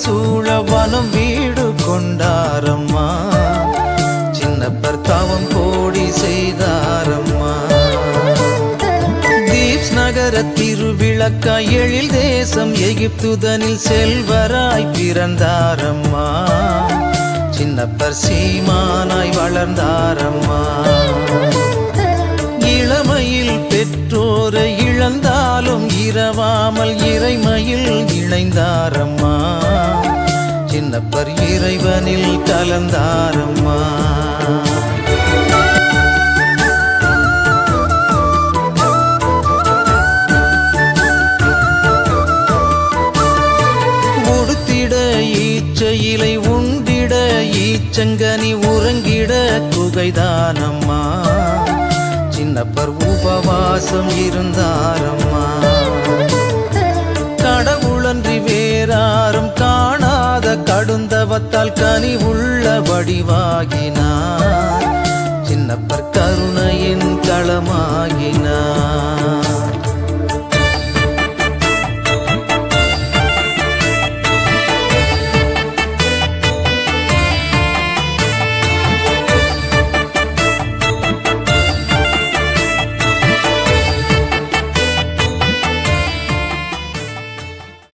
சூழ வனம் வீடு கொண்டாரம்மா. சின்னப்பர் தவம் கோடி செய்தாரம்மா. தீப்ஸ் நகர திருவிளக்காய் எழில் தேசம் எகிப்துதனில் செல்வராய் பிறந்தாரம்மா. சின்னப்பர் சீமானாய் வளர்ந்தாரம்மா. இளமையில் பெற்றோரை இழந்தாலும் இரவாமல் இறைமையில் இணைந்தாரம்மா. சின்னப்பர் இறைவனில் கலந்தாரம்மா. உடுத்திட ஈச்சையிலை உண்டிட ஈச்சங்கனி உறங்கிட குகைதானம்மா. சின்னப்பர் உபவாசம் இருந்தாரம்மா. கடவுளன்றி வேறாரும் காணாத கடுந்தவத்தால் கனிவுள்ள வடிவாகினார். சின்னப்பர் கருணையின் களமாகினார்.